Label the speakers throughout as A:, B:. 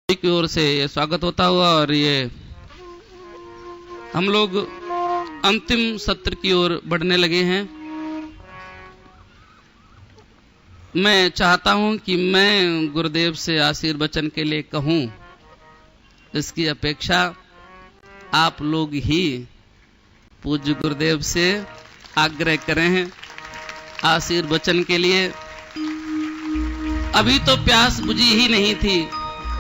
A: की ओर से ये स्वागत होता हुआ और ये हम लोग अंतिम सत्र की ओर बढ़ने लगे हैं। मैं चाहता हूं कि मैं गुरुदेव से आशीर्वचन के लिए कहूं, इसकी अपेक्षा आप लोग ही पूज्य गुरुदेव से आग्रह करें आशीर्वचन के लिए। अभी तो प्यास बुझी ही नहीं थी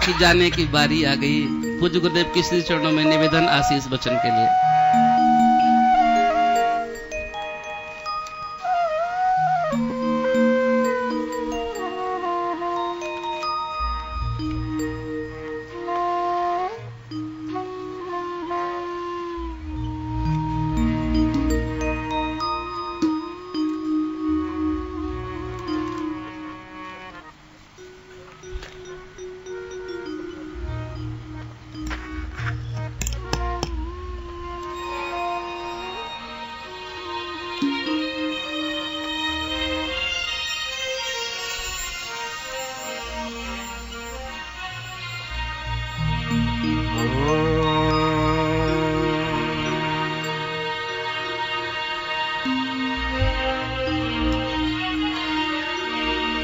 A: कि जाने की बारी आ गई। पूज्य गुरुदेव की श्री चरणों में निवेदन आशीष वचन के लिए।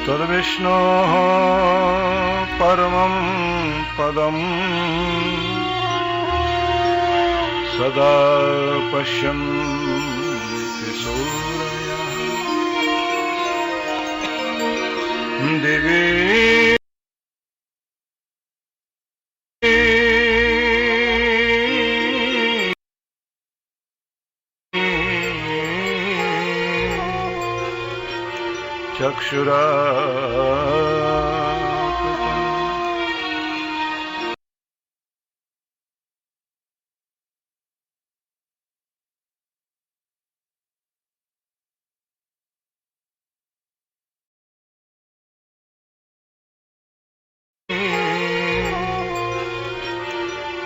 B: तद्विष्णोः परमं पदं सदा पश्यन्ति सूरयः दिवि चक्षुरा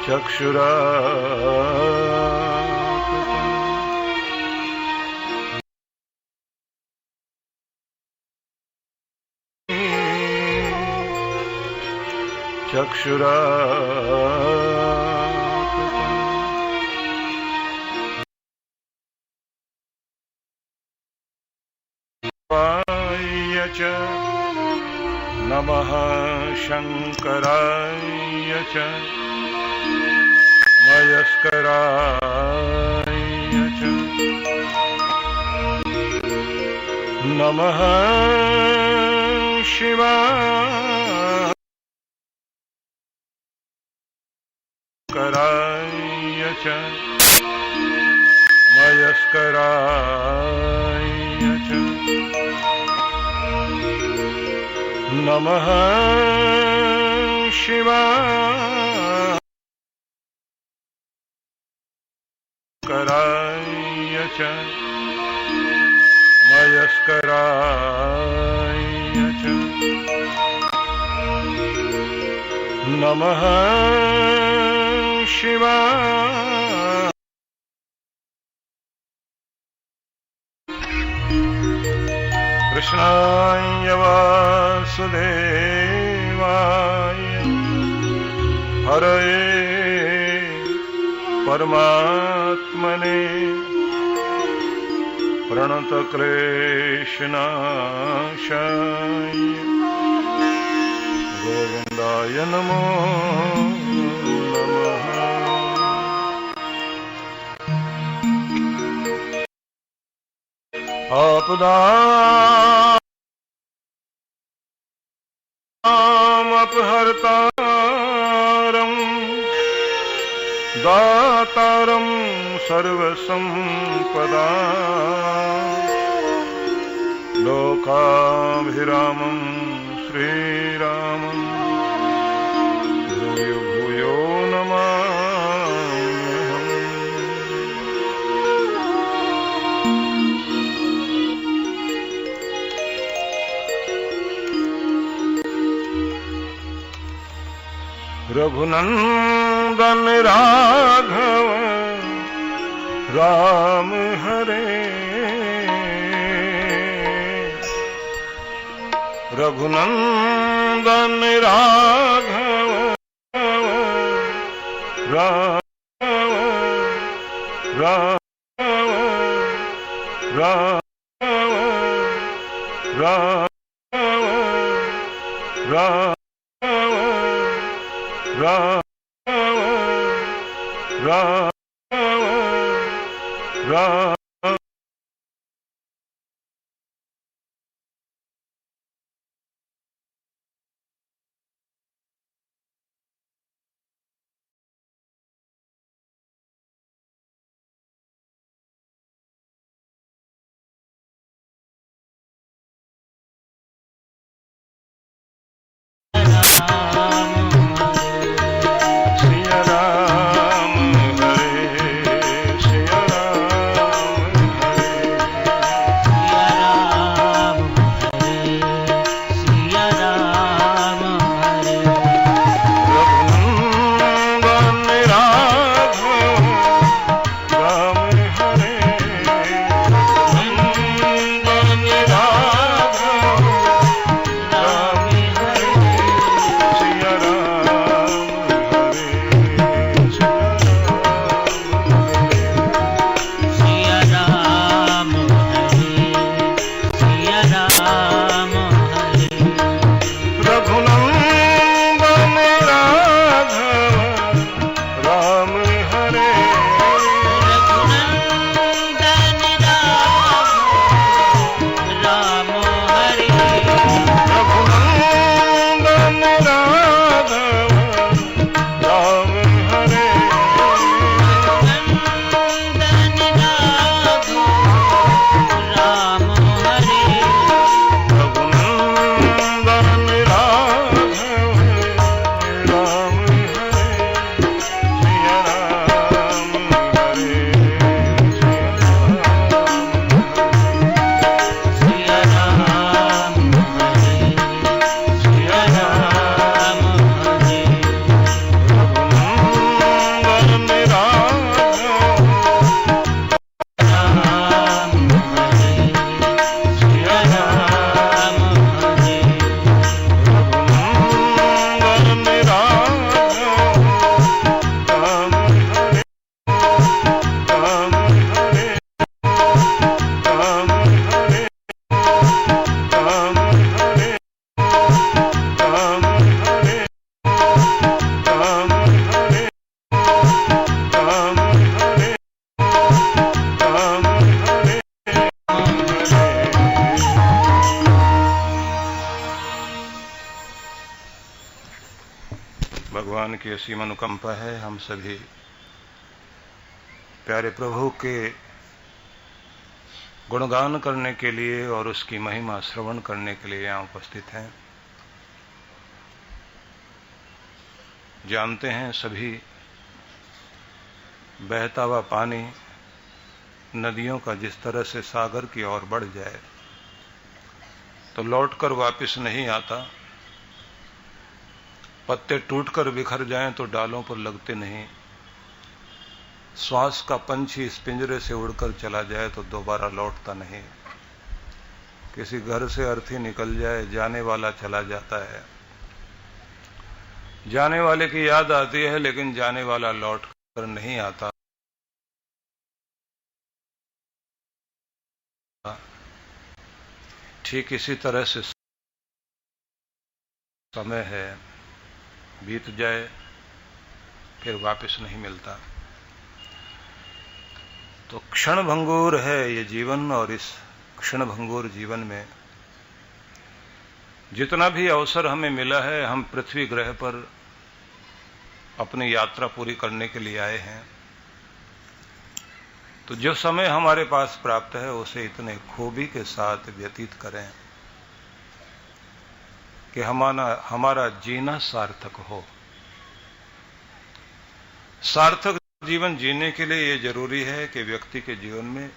B: चक्षुरा चक्षुरा च नमः शंकराय च मयस्कराय च नमः शिवाय कराय च मयस्कराय च नमः शिवाय कराय च मयस्कराय च नमः शिवाय कृष्णाय वासुदेवाय हरये परमात्मने प्रणतक्लेशनाशाय गोविन्दाय नमो नमः। आपदामपहर्तारं दातारं सर्वसम्पदां लोकाभिरामं श्रीरामं भूयो भूयो नमाम्यहम्। रघुनंदन राघव राम हरे रघुनंदन राघव राम राम राम राम राम राम राम राम सिया राम हरे सिया राम रघुनंदन राघव राम हरे रघुनंदन राघव राम हरे सिया राम हरे सिया राम रघुनंदन राघव राम हरे रघुनंदन राघव राम हरे रघुनंदन राघव राम हरे सिया राम हरे सिया राम सिया राम रघुनंदन राघव सिया राम रघुनंदन राघव राम हरे राम हरे राम हरे राम हरे राम हरे राम हरे राम हरे राम हरे भगवान की असीम अनुकंपा है। हम सभी प्यारे प्रभु के गुणगान करने के लिए और उसकी महिमा श्रवण करने के लिए यहाँ उपस्थित हैं। जानते हैं सभी, बहता हुआ पानी नदियों का जिस तरह से सागर की ओर बढ़ जाए तो लौटकर वापस नहीं आता। पत्ते टूटकर बिखर जाएं तो डालों पर लगते नहीं। श्वास का पंछी इस पिंजरे से उड़कर चला जाए तो दोबारा लौटता नहीं। किसी घर से अर्थी निकल जाए, जाने वाला चला जाता है। जाने वाले की याद आती है लेकिन जाने वाला लौट कर नहीं आता। ठीक इसी तरह से समय है, बीत जाए फिर वापस नहीं मिलता। तो क्षण भंगुर है ये जीवन, और इस क्षण भंगुर जीवन में जितना भी अवसर हमें मिला है, हम पृथ्वी ग्रह पर अपनी यात्रा पूरी करने के लिए आए हैं। तो जो समय हमारे पास प्राप्त है उसे इतने खूबी के साथ व्यतीत करें कि हमारा जीना सार्थक हो। सार्थक जीवन जीने के लिए ये जरूरी है कि व्यक्ति के जीवन में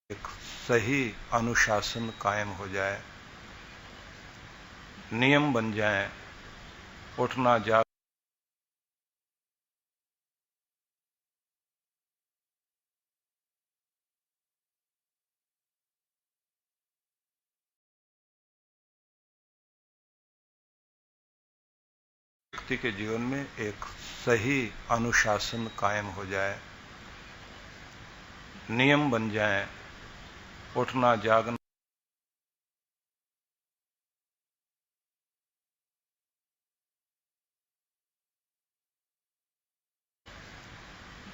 B: एक सही अनुशासन कायम हो जाए, नियम बन जाए, उठना जागना व्यक्ति के जीवन में एक सही अनुशासन कायम हो जाए, नियम बन जाए, उठना जागना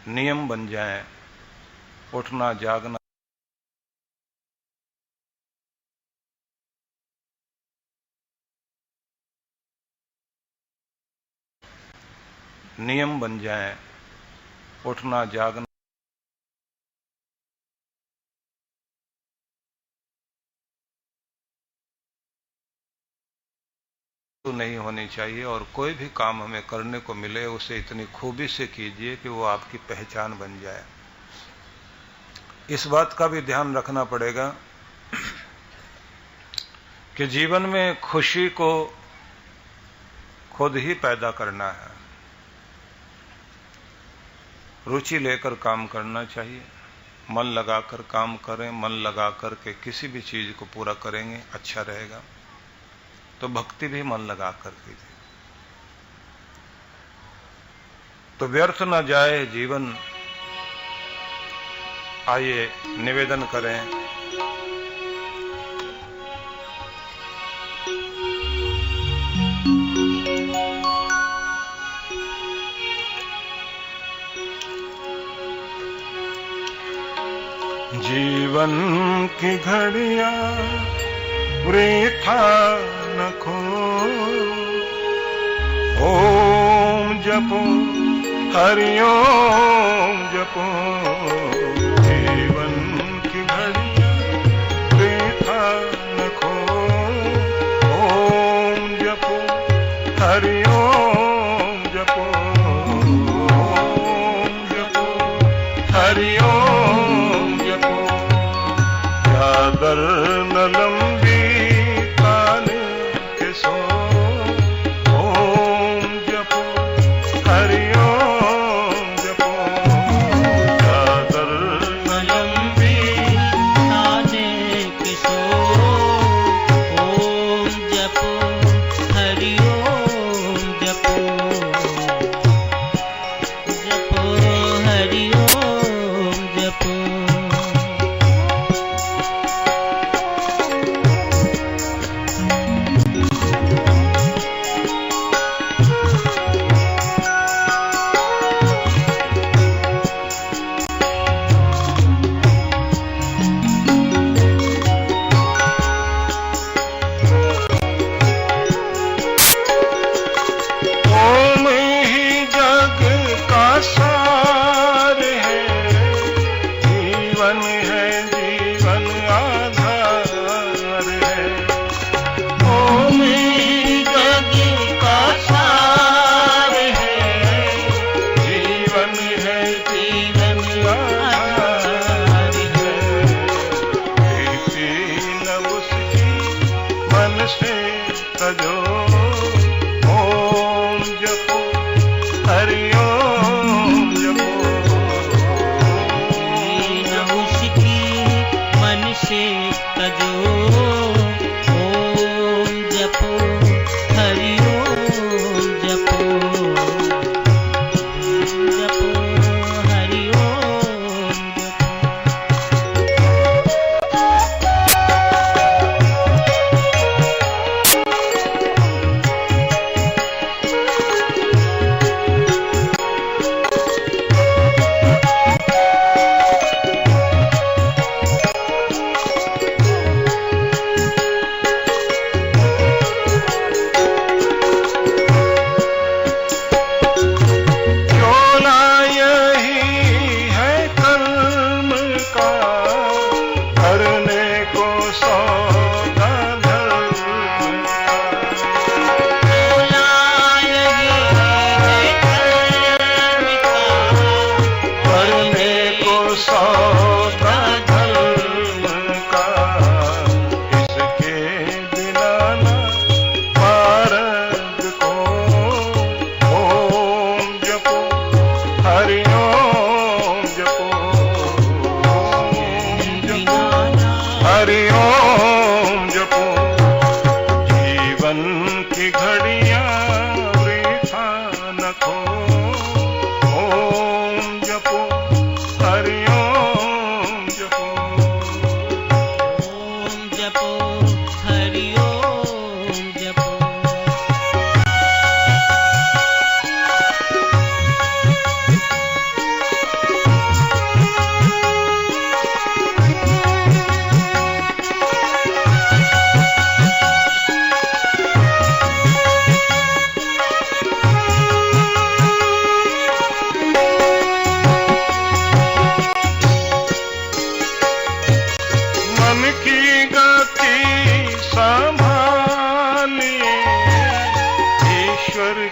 B: नियम बन जाए, उठना जागना नियम बन जाए, उठना जागना तो नहीं होनी चाहिए। और कोई भी काम हमें करने को मिले उसे इतनी खूबी से कीजिए कि वो आपकी पहचान बन जाए। इस बात का भी ध्यान रखना पड़ेगा कि जीवन में खुशी को खुद ही पैदा करना है। रुचि लेकर काम करना चाहिए, मन लगाकर काम करें, मन लगाकर के किसी भी चीज को पूरा करेंगे अच्छा रहेगा। तो भक्ति भी मन लगाकर कीजिए तो व्यर्थ न जाए जीवन। आइए निवेदन करें। जीवन की घड़ियां वृथा न खो, ओम जपो हरि ओम जपो। जीवन की घड़ियां वृथा न खो, ओम जपो हरि ओम जपो, ओम जपो हरि ओम जपो। चादर न लंबी कान के सो, ओम जपो हरि ओम जपो। चादर न लंबी कान के सो, ओम जपो हरि ओम जपो, जपो हरि ओम जपो।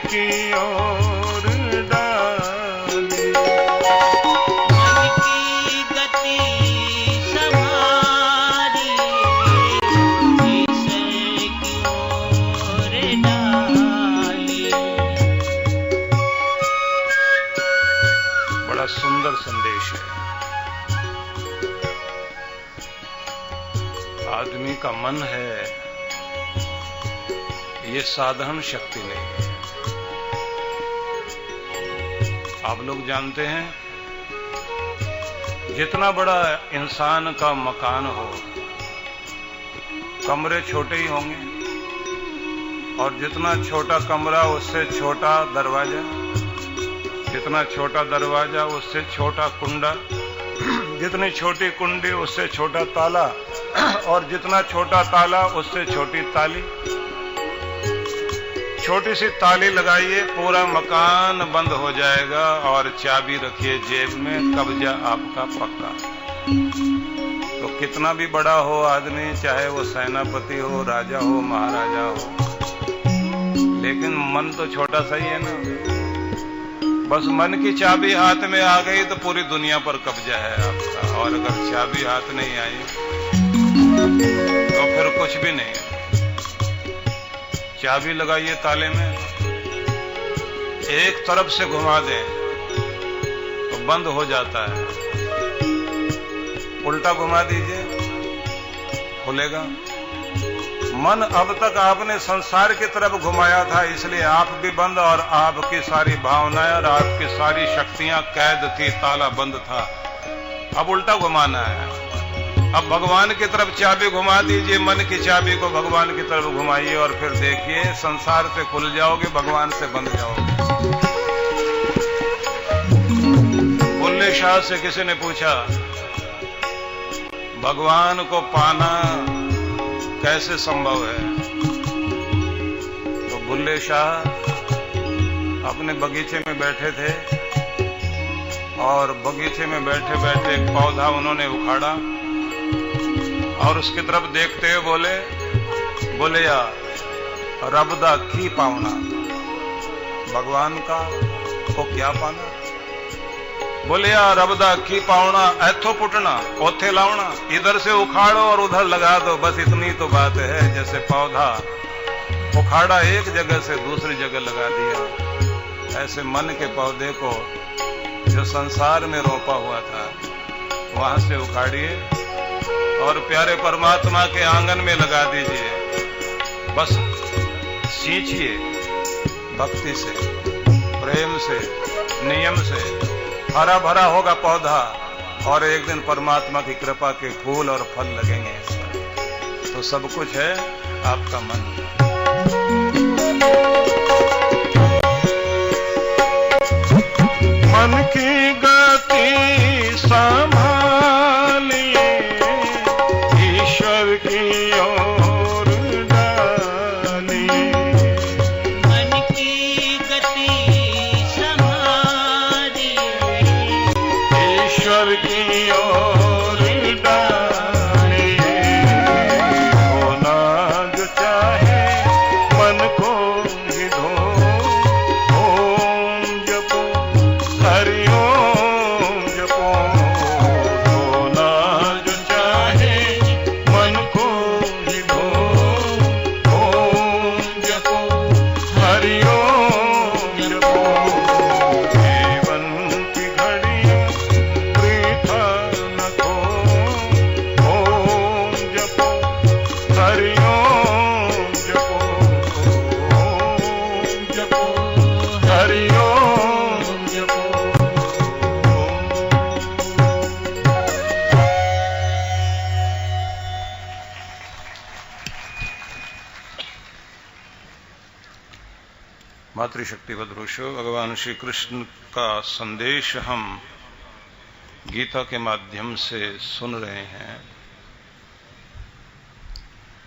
B: की ओर डाली।
C: मन की गति संभारी ईश्वर की ओर डाली।
B: बड़ा सुंदर संदेश है। आदमी का मन है, ये साधारण शक्ति नहीं है। आप लोग जानते हैं, जितना बड़ा इंसान का मकान हो, कमरे छोटे ही होंगे, और जितना छोटा कमरा उससे छोटा दरवाजा, जितना छोटा दरवाजा उससे छोटा कुंडा, जितनी छोटी कुंडी उससे छोटा ताला, और जितना छोटा ताला उससे छोटी ताली। छोटी सी ताली लगाइए, पूरा मकान बंद हो जाएगा, और चाबी रखिए जेब में, कब्जा आपका पक्का। तो कितना भी बड़ा हो आदमी, चाहे वो सेनापति हो, राजा हो, महाराजा हो, लेकिन मन तो छोटा सा ही है ना। बस मन की चाबी हाथ में आ गई तो पूरी दुनिया पर कब्जा है आपका, और अगर चाबी हाथ नहीं आई तो फिर कुछ भी नहीं है। चाबी लगाइए ताले में, एक तरफ से घुमा दें तो बंद हो जाता है, उल्टा घुमा दीजिए खुलेगा। मन अब तक आपने संसार की तरफ घुमाया था, इसलिए आप भी बंद, और आपकी सारी भावनाएं और आपकी सारी शक्तियां कैद थी, ताला बंद था। अब उल्टा घुमाना है। अब भगवान की तरफ चाबी घुमा दीजिए, मन की चाबी को भगवान की तरफ घुमाइए, और फिर देखिए संसार से खुल जाओगे, भगवान से बंध जाओगे। बुल्ले शाह से किसी ने पूछा, भगवान को पाना कैसे संभव है? तो बुल्ले शाह अपने बगीचे में बैठे थे, और बगीचे में बैठे बैठे एक पौधा उन्होंने उखाड़ा, और उसकी तरफ देखते हुए बोले यार रबदा की पावना, भगवान का को क्या पाना? बोले यार रबदा की पावना, ऐथो पुटना ओथे लावना, इधर से उखाड़ो और उधर लगा दो, बस इतनी तो बात है। जैसे पौधा उखाड़ा एक जगह से दूसरी जगह लगा दिया, ऐसे मन के पौधे को जो संसार में रोपा हुआ था वहां से उखाड़िए और प्यारे परमात्मा के आंगन में लगा दीजिए। बस सींचिए भक्ति से, प्रेम से, नियम से, हरा भरा होगा पौधा, और एक दिन परमात्मा की कृपा के फूल और फल लगेंगे इस पर। तो सब कुछ है आपका मन। मन की गति संभालिए, ईश्वर की ओर डालिए।
C: मन की गति संभालिए,
B: ईश्वर की ओर डालिए। होना जो चाहे मन को ही धो, ओम जपो हरि ओम जपो। होना जो चाहे मन को ही धो, ओम जपो हरि ओम जपो। जीवन की घड़ी वृथा न खो, ओम जपो हरि ओम जपो, ओम जपो हरि ओम जपो। मातृशक्तिवद ऋषो, भगवान श्री कृष्ण का संदेश हम गीता के माध्यम से सुन रहे हैं।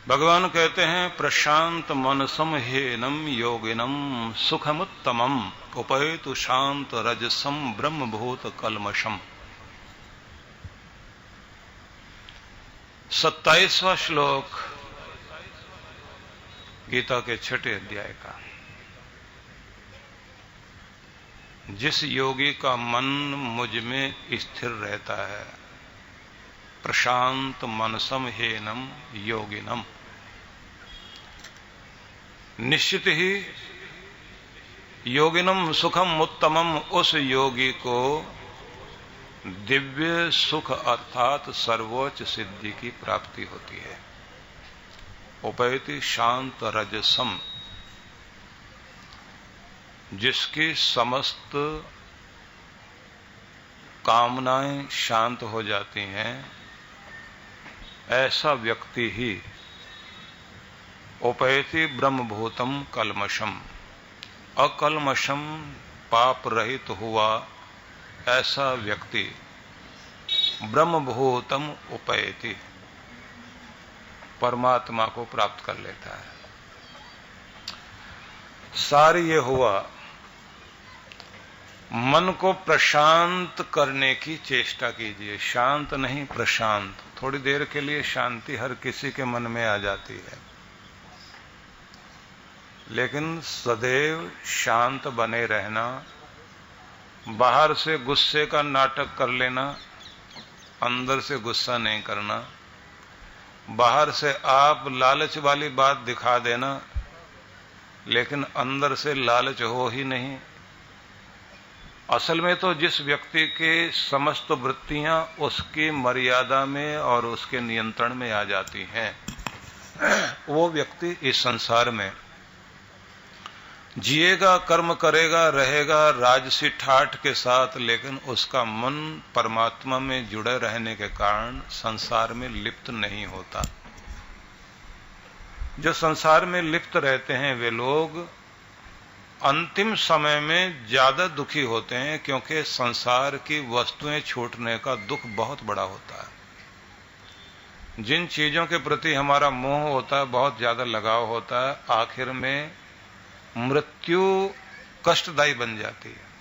B: भगवान कहते हैं, प्रशांत मनसम हेनम योगिनम सुखमुत्तमम उपैतु शांत रजसम ब्रह्मभूत कलमशम। 27वां श्लोक गीता के 6ठे अध्याय का। जिस योगी का मन मुझ में स्थिर रहता है, प्रशांत मनसम हेनम योगिनम, निश्चित ही योगिनम सुखम उत्तमम, उस योगी को दिव्य सुख अर्थात सर्वोच्च सिद्धि की प्राप्ति होती है। उपैति शांत रजसम, जिसकी समस्त कामनाएं शांत हो जाती हैं, ऐसा व्यक्ति ही उपैति ब्रह्मभूतम कल्मषम, अकल्मषम पाप रहित हुआ ऐसा व्यक्ति ब्रह्मभूतम उपैति, परमात्मा को प्राप्त कर लेता है। सार ये हुआ, मन को प्रशांत करने की चेष्टा कीजिए। शांत नहीं, प्रशांत। थोड़ी देर के लिए शांति हर किसी के मन में आ जाती है, लेकिन सदैव शांत बने रहना, बाहर से गुस्से का नाटक कर लेना, अंदर से गुस्सा नहीं करना, बाहर से आप लालच वाली बात दिखा देना, लेकिन अंदर से लालच हो ही नहीं। असल में तो जिस व्यक्ति के समस्त वृत्तियां उसकी मर्यादा में और उसके नियंत्रण में आ जाती हैं, वो व्यक्ति इस संसार में जिएगा, कर्म करेगा, रहेगा राजसी ठाठ के साथ, लेकिन उसका मन परमात्मा में जुड़े रहने के कारण संसार में लिप्त नहीं होता। जो संसार में लिप्त रहते हैं वे लोग अंतिम समय में ज्यादा दुखी होते हैं, क्योंकि संसार की वस्तुएं छूटने का दुख बहुत बड़ा होता है। जिन चीजों के प्रति हमारा मोह होता है, बहुत ज्यादा लगाव होता है, आखिर में मृत्यु कष्टदायी बन जाती है।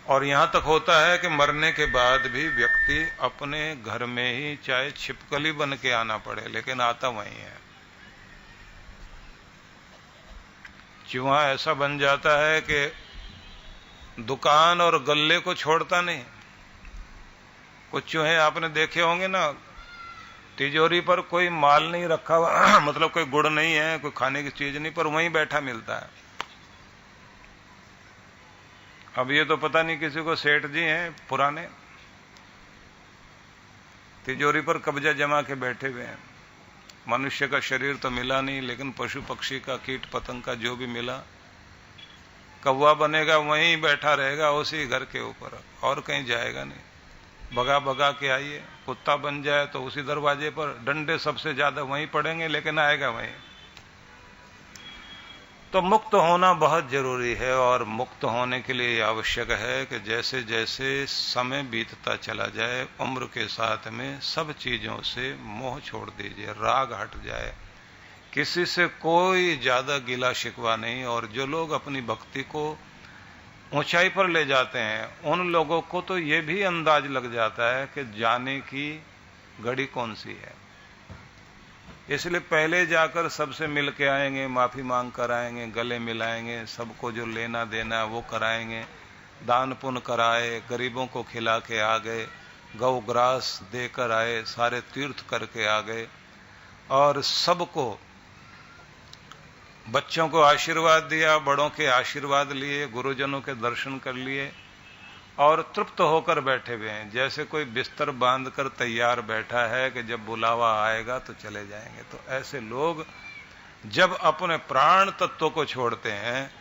B: और यहां तक होता है कि मरने के बाद भी व्यक्ति अपने घर में ही चाहे छिपकली बन के आना पड़े, लेकिन आता वहीं है। चूहा ऐसा बन जाता है कि दुकान और गल्ले को छोड़ता नहीं। कुछ चूहे आपने देखे होंगे ना, तिजोरी पर कोई माल नहीं रखा हुआ मतलब कोई गुड़ नहीं है, कोई खाने की चीज नहीं, पर वहीं बैठा मिलता है। अब ये तो पता नहीं किसी को सेठ जी हैं पुराने, तिजोरी पर कब्जा जमा के बैठे हुए हैं। मनुष्य का शरीर तो मिला नहीं, लेकिन पशु पक्षी का, कीट पतंग का जो भी मिला, कौवा बनेगा वहीं बैठा रहेगा उसी घर के ऊपर, और कहीं जाएगा नहीं। भगा भगा के आइए, कुत्ता बन जाए तो उसी दरवाजे पर, डंडे सबसे ज्यादा वहीं पड़ेंगे, लेकिन आएगा वहीं। तो मुक्त होना बहुत जरूरी है, और मुक्त होने के लिए आवश्यक है कि जैसे जैसे समय बीतता चला जाए, उम्र के साथ में सब चीजों से मोह छोड़ दीजिए, राग हट जाए, किसी से कोई ज्यादा गिला शिकवा नहीं। और जो लोग अपनी भक्ति को ऊंचाई पर ले जाते हैं, उन लोगों को तो ये भी अंदाज लग जाता है कि जाने की घड़ी कौन सी है। इसलिए पहले जाकर सबसे मिल के आएंगे, माफी मांग कर आएंगे, गले मिलाएंगे, सबको जो लेना देना है वो कराएंगे, दान पुण्य कराए, गरीबों को खिला के आ गए, गौ ग्रास देकर आए, सारे तीर्थ करके आ गए, और सबको, बच्चों को आशीर्वाद दिया, बड़ों के आशीर्वाद लिए, गुरुजनों के दर्शन कर लिए, और तृप्त होकर बैठे हुए हैं, जैसे कोई बिस्तर बांधकर तैयार बैठा है कि जब बुलावा आएगा तो चले जाएंगे। तो ऐसे लोग जब अपने प्राण तत्व को छोड़ते हैं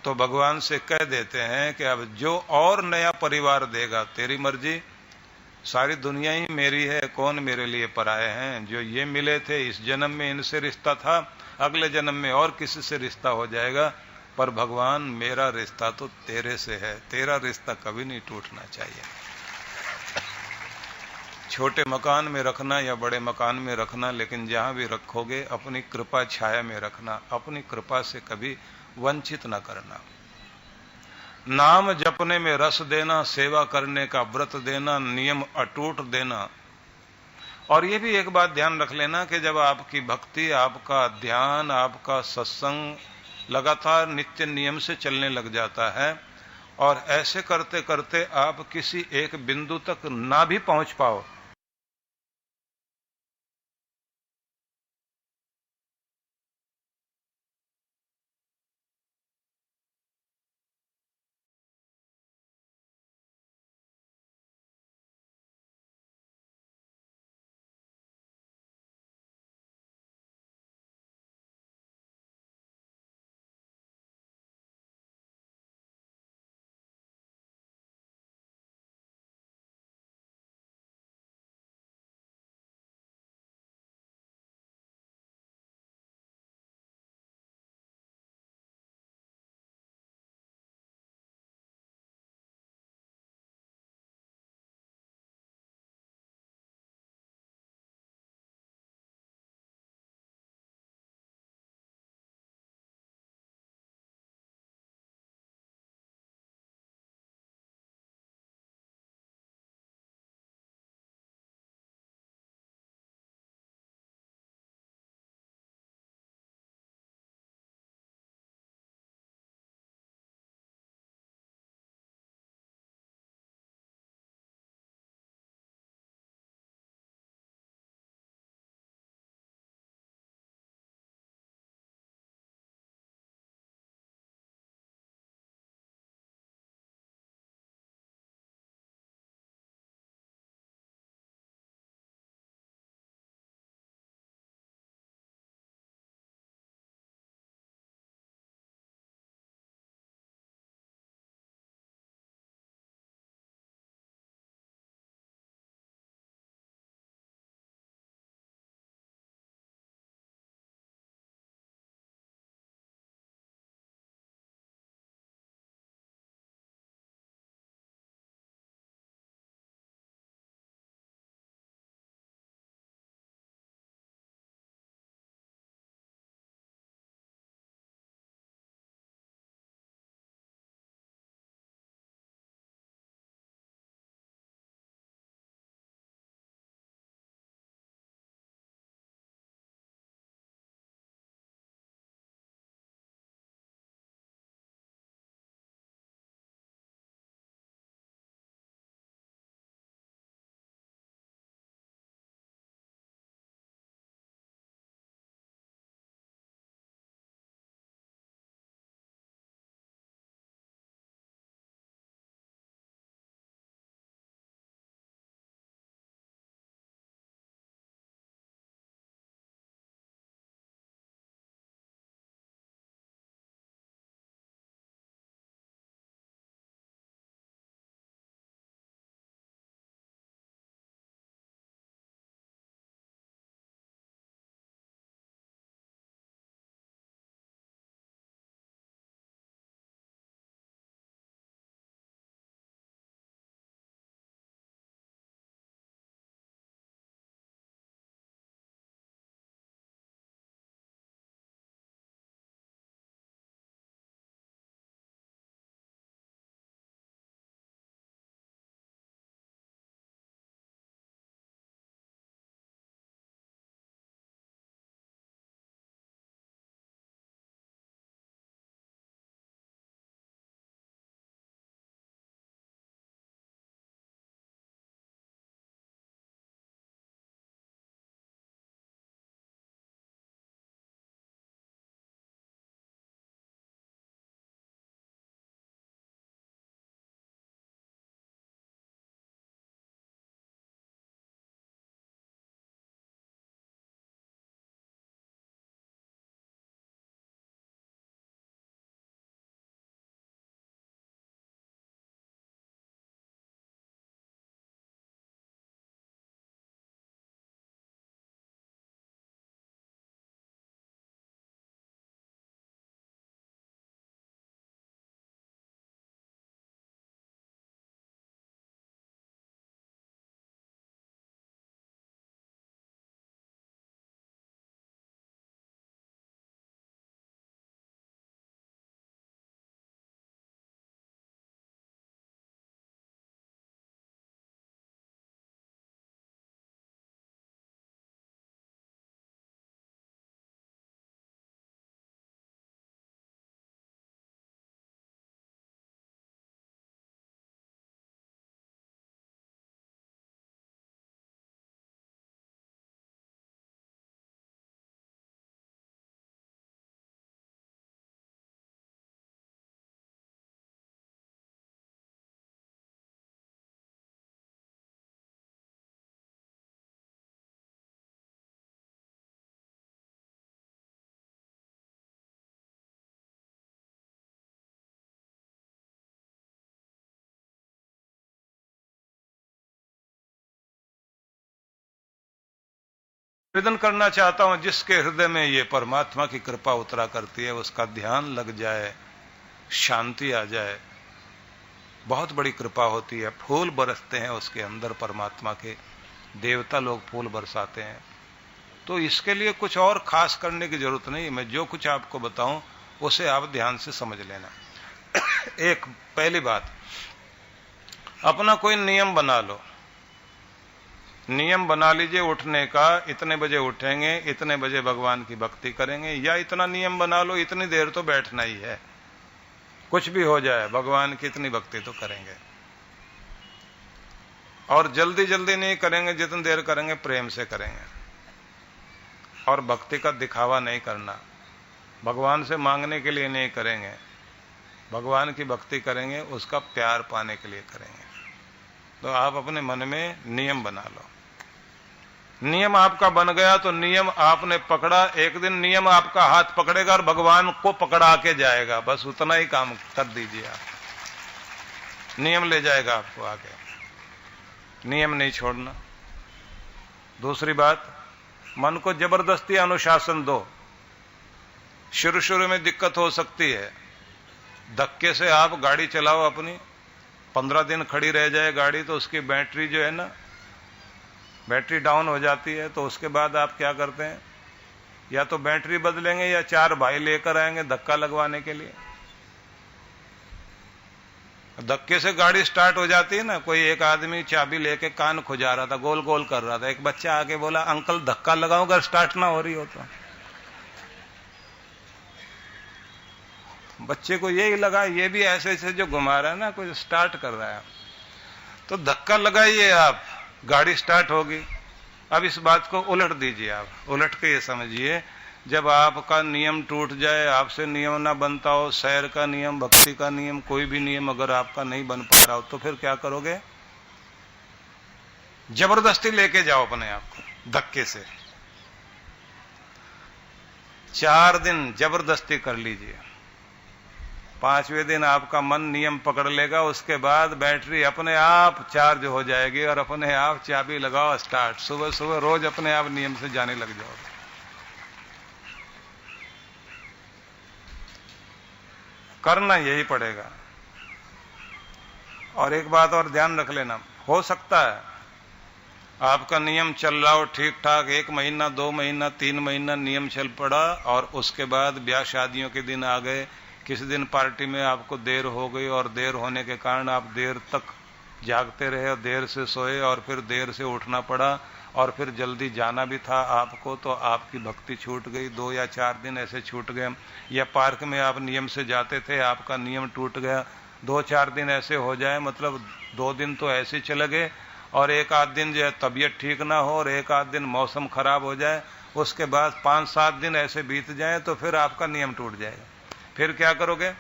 B: तो भगवान से कह देते हैं कि अब जो और नया परिवार देगा तेरी मर्जी, सारी दुनिया ही मेरी है, कौन मेरे लिए पराये हैं। जो ये मिले थे इस जन्म में इनसे रिश्ता था, अगले जन्म में और किसी से रिश्ता हो जाएगा, पर भगवान मेरा रिश्ता तो तेरे से है, तेरा रिश्ता कभी नहीं टूटना चाहिए। छोटे मकान में रखना या बड़े मकान में रखना, लेकिन जहां भी रखोगे अपनी कृपा छाया में रखना, अपनी कृपा से कभी वंचित न करना। नाम जपने में रस देना, सेवा करने का व्रत देना, नियम अटूट देना। और ये भी एक बात ध्यान रख लेना कि जब आपकी भक्ति, आपका ध्यान, आपका सत्संग लगातार नित्य नियम से चलने लग जाता है और ऐसे करते करते आप किसी एक बिंदु तक ना भी पहुंच पाओ निवेदन करना चाहता हूं, जिसके हृदय में ये परमात्मा की कृपा उतरा करती है, उसका ध्यान लग जाए, शांति आ जाए, बहुत बड़ी कृपा होती है। फूल बरसते हैं उसके अंदर, परमात्मा के देवता लोग फूल बरसाते हैं। तो इसके लिए कुछ और खास करने की जरूरत नहीं। मैं जो कुछ आपको बताऊं उसे आप ध्यान से समझ लेना। एक पहली बात, अपना कोई नियम बना लो। नियम बना लीजिए उठने का, इतने बजे उठेंगे, इतने बजे भगवान की भक्ति करेंगे, या इतना नियम बना लो इतनी देर तो बैठना ही है, कुछ भी हो जाए भगवान की इतनी भक्ति तो करेंगे। और जल्दी जल्दी नहीं करेंगे, जितनी देर करेंगे प्रेम से करेंगे। और भक्ति का दिखावा नहीं करना, भगवान से मांगने के लिए नहीं करेंगे, भगवान की भक्ति करेंगे उसका प्यार पाने के लिए करेंगे। तो आप अपने मन में नियम बना लो। नियम आपका बन गया तो नियम आपने पकड़ा, एक दिन नियम आपका हाथ पकड़ेगा और भगवान को पकड़ा के जाएगा। बस उतना ही काम कर दीजिए आप, नियम ले जाएगा आपको आगे। नियम नहीं छोड़ना। दूसरी बात, मन को जबरदस्ती अनुशासन दो। शुरू शुरू में दिक्कत हो सकती है, धक्के से आप गाड़ी चलाओ अपनी, 15 दिन खड़ी रह जाए गाड़ी तो उसकी बैटरी जो है ना, बैटरी डाउन हो जाती है। तो उसके बाद आप क्या करते हैं, या तो बैटरी बदलेंगे या 4 भाई लेकर आएंगे धक्का लगवाने के लिए। धक्के से गाड़ी स्टार्ट हो जाती है ना। कोई एक आदमी चाबी लेके कान खुजा रहा था, गोल गोल कर रहा था, एक बच्चा आके बोला अंकल धक्का लगाओ अगर स्टार्ट ना हो रही हो तो। बच्चे को यही लगा ये भी ऐसे ऐसे जो घुमा रहा है ना, कुछ स्टार्ट कर रहा है, तो धक्का लगाइए आप, गाड़ी स्टार्ट होगी। अब इस बात को उलट दीजिए आप, उलट के ये समझिए, जब आपका नियम टूट जाए, आपसे नियम ना बनता हो, सैर का नियम, भक्ति का नियम, कोई भी नियम अगर आपका नहीं बन पा रहा हो तो फिर क्या करोगे, जबरदस्ती लेके जाओ अपने आप को धक्के से। 4 दिन जबरदस्ती कर लीजिए, 5वें दिन आपका मन नियम पकड़ लेगा, उसके बाद बैटरी अपने आप चार्ज हो जाएगी और अपने आप चाबी लगाओ स्टार्ट। सुबह सुबह रोज अपने आप नियम से जाने लग जाओगे। करना यही पड़ेगा। और एक बात और ध्यान रख लेना, हो सकता है आपका नियम चल रहा हो ठीक ठाक, 1 महीना 2 महीना 3 महीना नियम चल पड़ा और उसके बाद ब्याह शादियों के दिन आ गए, किसी दिन पार्टी में आपको देर हो गई और देर होने के कारण आप देर तक जागते रहे और देर से सोए और फिर देर से उठना पड़ा और फिर जल्दी जाना भी था आपको, तो आपकी भक्ति छूट गई। 2 या 4 दिन ऐसे छूट गए। या पार्क में आप नियम से जाते थे, आपका नियम टूट गया, 2-4 दिन ऐसे हो जाए, मतलब 2 दिन तो ऐसे चले गए और 1 आध दिन जो है तबीयत ठीक ना हो और 1 आध दिन मौसम खराब हो जाए, उसके बाद 5-7 दिन ऐसे बीत जाए तो फिर आपका नियम टूट जाएगा। फिर क्या करोगे,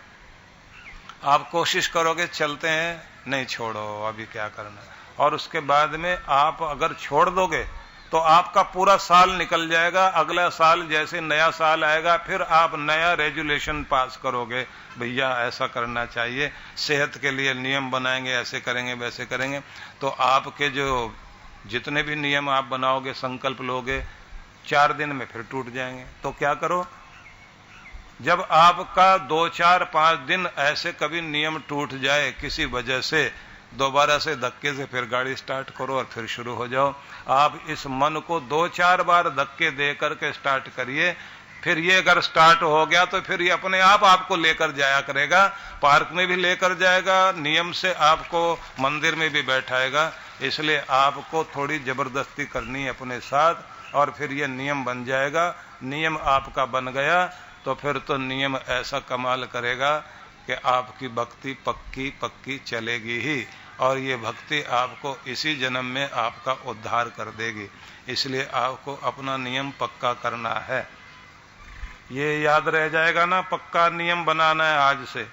B: आप कोशिश करोगे चलते हैं, नहीं छोड़ो अभी क्या करना है। और उसके बाद में आप अगर छोड़ दोगे तो आपका पूरा साल निकल जाएगा। अगला साल जैसे नया साल आएगा फिर आप नया रेजुलेशन पास करोगे, भैया ऐसा करना चाहिए, सेहत के लिए नियम बनाएंगे, ऐसे करेंगे वैसे करेंगे। तो आपके जो जितने भी नियम आप बनाओगे, संकल्प लोगे, 4 दिन में फिर टूट जाएंगे। तो क्या करो, जब आपका 2, 4, 5 दिन ऐसे कभी नियम टूट जाए किसी वजह से, दोबारा से धक्के से फिर गाड़ी स्टार्ट करो और फिर शुरू हो जाओ। आप इस मन को 2-4 बार धक्के दे करके स्टार्ट करिए। फिर ये अगर स्टार्ट हो गया तो फिर ये अपने आप आपको लेकर जाया करेगा, पार्क में भी लेकर जाएगा, नियम से आपको मंदिर में भी बैठाएगा। इसलिए आपको थोड़ी जबरदस्ती करनी है अपने साथ और फिर ये नियम बन जाएगा। नियम आपका बन गया तो फिर तो नियम ऐसा कमाल करेगा कि आपकी भक्ति पक्की पक्की चलेगी ही, और ये भक्ति आपको इसी जन्म में आपका उद्धार कर देगी। इसलिए आपको अपना नियम पक्का करना है। ये याद रह जाएगा ना, पक्का नियम बनाना है आज से।